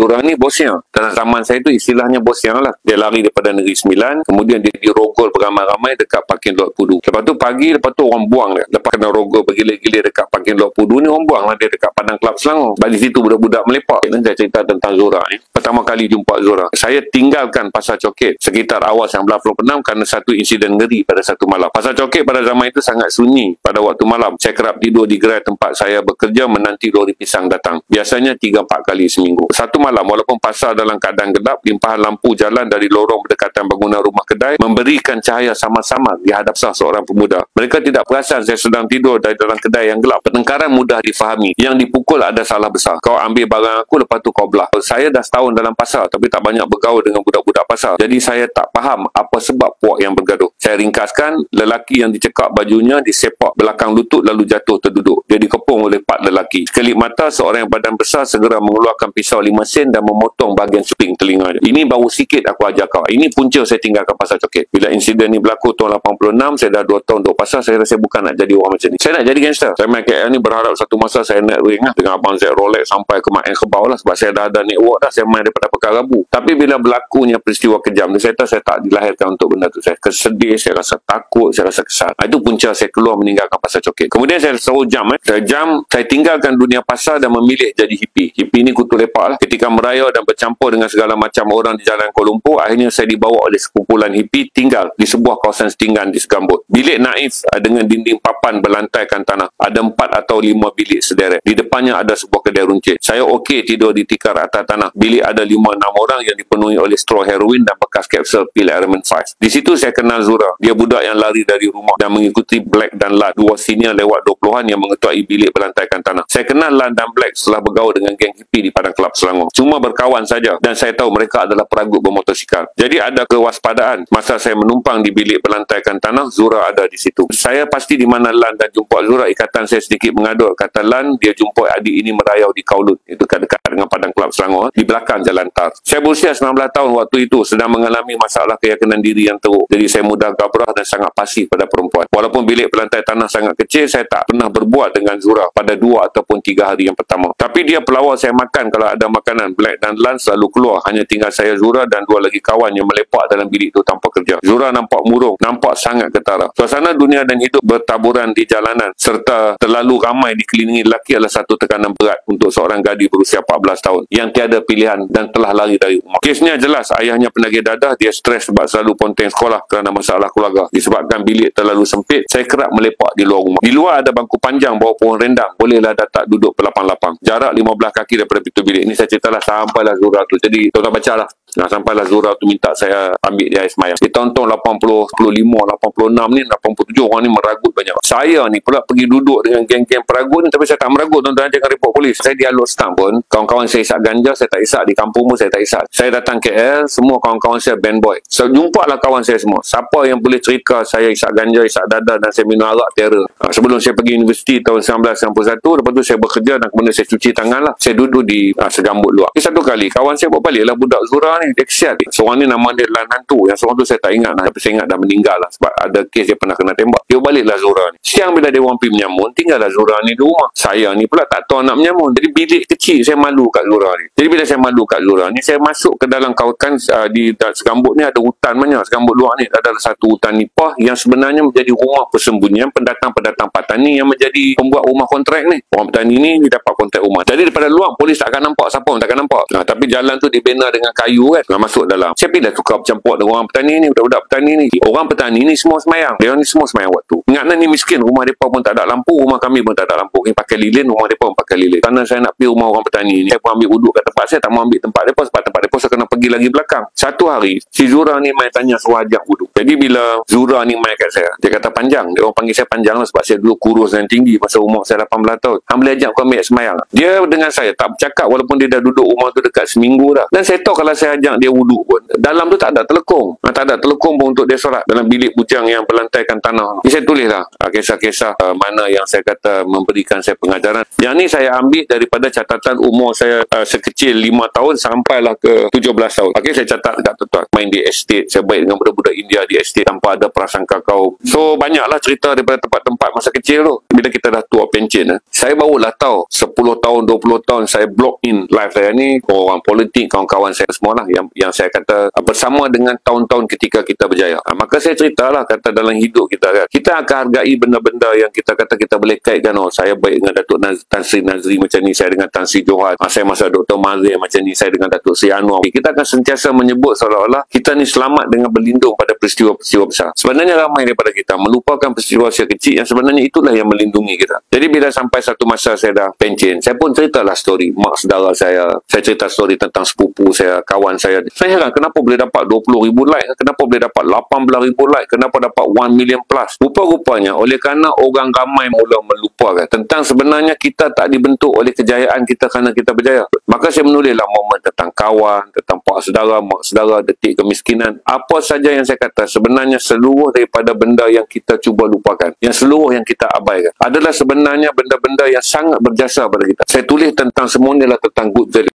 Zura ni bosnya. Dalam zaman saya tu istilahnya bosnya lah. Dia lari daripada Negeri Sembilan, kemudian dia dirogol beramai-ramai dekat parking lot Pudu. Lepas tu pagi, lepas tu orang buang dia. Lepas kena rogol bergilir-gilir dekat parking lot Pudu ni, orang buang lah dia dekat Padang Kelab Selangor. Bagi situ budak-budak melepak. Dan saya cerita tentang Zura ni. Pertama kali jumpa Zura, saya tinggalkan Pasar Coket sekitar awal 1996 kerana satu insiden ngeri pada satu malam. Pasar Coket pada zaman itu sangat sunyi pada waktu malam. Saya kerap tidur di gerai tempat saya bekerja menanti lori pisang datang. Biasanya 3-4 kali seminggu. Satu malam, walaupun pasar dalam keadaan gelap, limpahan lampu jalan dari lorong berdekatan bangunan rumah kedai memberikan cahaya sama-sama di hadap seorang pemuda. Mereka tidak perasan saya sedang tidur dari dalam kedai yang gelap. Pertengkaran mudah difahami. Yang dipukul ada salah besar. Kau ambil barang aku, lepas tu kau belah. Saya dah setahun dalam pasar tapi tak banyak bergaul dengan budak-budak pasar. Jadi saya tak faham apa sebab puak yang bergaduh. Saya ringkaskan, lelaki yang dicekak bajunya disepak belakang lutut lalu jatuh terduduk. Dia dikepung oleh 4 lelaki. Sekelip mata, seorang yang badan besar segera mengeluarkan pisau 5 sen dan memotong bahagian suping telinga dia. Ini baru sikit aku ajar kau. Ini punca saya tinggalkan Pasar Coket. Bila insiden ni berlaku tahun 86, saya dah 2 tahun duduk pasar, saya rasa bukan nak jadi orang macam ni. Saya nak jadi gangster. Saya main KL ni berharap satu masa saya naik ring lah, dengan abang Zack Rolex sampai ke Mak Kebau lah, sebab saya dah ada network dah, saya main daripada Pekan Rabu. Tapi bila berlakunya peristiwa kejam ni, saya tak dilahirkan untuk benda tu. Saya kesedih, saya rasa takut, saya rasa kesal. Itu punca saya keluar meninggalkan Pasar Coket. Kemudian saya selalu saya tinggalkan dunia pasar dan memilih jadi hippie. Hippie ni kutu lepak lah. Ketika merayau dan bercampur dengan segala macam orang di jalan Kuala Lumpur, akhirnya saya dibawa oleh sekumpulan hippie tinggal di sebuah kawasan setinggan di Segambut. Bilik naif dengan dinding papan berlantaikan tanah. Ada 4 atau 5 bilik sederet. Di depannya ada sebuah kedai runcit. Saya okey tidur di tikar atas tanah. Bilik ada 5-6 orang yang dipenuhi oleh straw heroin dan bekas kapsul pil Element 5. Di situ saya kenal Zura. Dia budak yang lari dari rumah dan mengikuti Black dan Lat, 2 senior lewat 20-an yang mengetuai bilik berlantaikan tanah. Saya kenal Lat dan Black setelah bergaul dengan geng hippie di Padang Kelab Selangor. Cuma berkawan saja dan saya tahu mereka adalah peragut bermotosikal. Jadi ada kewaspadaan. Masa saya menumpang di bilik berlantaikan tanah, Zura ada di situ. Saya pasti di mana Lan dan jumpa Zura. Ikatan saya sedikit mengadut. Kata Lan, dia jumpa adik ini merayau di Kaulut. Itu dekat dengan Padang Kelab Selangor, di belakang Jalan Tar. Saya berusia 19 tahun waktu itu, sedang mengalami masalah keyakinan diri yang teruk. Jadi saya mudah gabrah dan sangat pasif pada perempuan. Walaupun bilik berlantai tanah sangat kecil, saya tak pernah berbuat dengan Zura pada 2 ataupun 3 hari yang pertama. Tapi dia pelawar saya makan kalau ada makanan. Black dan Lan selalu keluar. Hanya tinggal saya, Zura dan 2 lagi kawan yang melepak dalam bilik itu tanpa kerja. Zura nampak murung, nampak sangat ketara. Suasana dunia dan hidup bertaburan di jalanan serta terlalu ramai dikelilingi lelaki adalah satu tekanan berat untuk seorang gadis berusia 14 tahun yang tiada pilihan dan telah lari dari rumah. Kesnya jelas, ayahnya penagih dadah. Dia stres sebab selalu ponteng sekolah kerana masalah keluarga. Disebabkan bilik terlalu sempit, saya kerap melepak di luar rumah. Di luar ada bangku panjang bawah pohon rendang. Bolehlah datak duduk berlapang-lapang. Jarak 15 kaki daripada pintu bilik. Ini saya ceritalah sampailah Zura tu. Jadi tuan-tuan bacalah. Nah, sampailah Zura tu minta saya ambil dia air semayang. Di tahun-tahun 80, 85, 86 ni, 87 orang ni meragut banyak. Saya ni pula pergi duduk dengan geng-geng peragut ni, tapi saya tak meragut, tuan-tuan, jangan report polis. Saya di Alor Stamp pun, kawan-kawan saya isap ganja, saya tak isap. Di kampung pun saya tak isap. Saya datang KL, semua kawan-kawan saya band boy. So, jumpalah kawan saya semua. Siapa yang boleh cerita saya isap ganja, isap dada dan saya minum arak terror. Sebelum saya pergi universiti tahun 1991, lepas tu saya bekerja dan kemudian saya cuci tangan lah. Saya duduk di Segambut luar. Satu kali, kawan saya bawa balik lah budak Zura ni. Dia kesian. Seorang ni nama dia Lan Hantu. Yang seorang tu saya tak ingat lah. Tapi saya ingat dah meninggal lah. Sebab ada kes dia pernah kena tembak. Dia baliklah Zura ni. Siang bila dia orang pergi menyamun, tinggallah Zura ni di rumah. Saya ni pula tak tahu nak menyamun. Jadi bilik kecil saya malu kat Zura ni. Jadi bila saya malu kat Zura ni, saya masuk ke dalam kawasan di Segambut ni ada hutan banyak. Segambut luar ni ada satu hutan nipah yang sebenarnya menjadi rumah persembunyian pendatang-pendatang petani yang menjadi pembuat rumah kontrak ni. Orang petani ni dapat kontrak rumah. Jadi daripada luar polis tak akan nampak siapa pun tak akan nampak. Tapi jalan tu dibina dengan kayu kan. Masuk dalam. Saya bila tukar bercampur dengan orang petani ni, budak-budak petani ni. Orang petani ni semua semayang. Dia ni semua semayang waktu. Ingatlah ni miskin. Rumah mereka pun tak ada lampu. Rumah kami pun tak ada lampu. Ini pakai lilin. Rumah mereka pun pakai lilin. Kerana saya nak pergi rumah orang petani ni, saya pun ambil duduk kat tempat. Saya tak mau ambil tempat mereka sebab tempat mereka saya kena pergi lagi belakang. Satu hari, si Zura ni main tanya suruh ajak wuduk. Jadi bila Zura ni main kat saya, dia kata panjang. Dia orang panggil saya panjang lah sebab saya dulu kurus dan tinggi masa umur saya 18 tahun. Hang boleh ajak kau ambil semayang. Dia dengan saya tak bercakap walaupun dia dah duduk rumah tu dekat seminggu dah. Dan saya tahu kalau saya saya ajak dia wuduk pun, dalam tu tak ada telekung. Tak ada telekung pun untuk dia solat dalam bilik bujang yang berlantaikan tanah. Jadi saya tulislah kisah-kisah mana yang saya kata memberikan saya pengajaran. Yang ni saya ambil daripada catatan umur saya sekecil 5 tahun sampailah ke 17 tahun. Okey, saya catat dekat tuan. Main di estate, saya baik dengan budak-budak India di estate tanpa ada prasangka kaum. So banyaklah cerita daripada tempat-tempat masa kecil tu. Bila kita dah tua pencen, saya barulah tahu 10 tahun 20 tahun saya block in live saya ni, orang politik, kawan-kawan saya semualah yang saya kata bersama dengan tahun-tahun ketika kita berjaya. Maka saya ceritalah kata dalam hidup kita kan, kita akan hargai benda-benda yang kita kata kita boleh kaitkan. Saya baik dengan Datuk Tan Sri Nazri macam ni, saya dengan Tan Sri Johan, saya masa Dr. Mazir macam ni, saya dengan Datuk Sri Anwar. Kita akan sentiasa menyebut seolah-olah kita ni selamat dengan berlindung pada peristiwa-peristiwa besar. Sebenarnya ramai daripada kita melupakan peristiwa kecil yang sebenarnya itulah yang melindungi kita. Jadi bila sampai satu masa saya dah pencen, saya pun ceritalah story mak saudara saya cerita story tentang sepupu saya, kawan saya. Saya heran kenapa boleh dapat 20,000 like, kenapa boleh dapat 18,000 like, kenapa dapat 1 million plus. Rupa-rupanya oleh kerana orang ramai mula melupakan tentang sebenarnya kita tak dibentuk oleh kejayaan kita kerana kita berjaya. Maka saya menulislah momen tentang kawan, tentang pak saudara, mak saudara, detik kemiskinan. Apa saja yang saya kata sebenarnya seluruh daripada benda yang kita cuba lupakan, yang seluruh yang kita abaikan adalah sebenarnya benda-benda yang sangat berjasa pada kita. Saya tulis tentang semuanya tentang good value.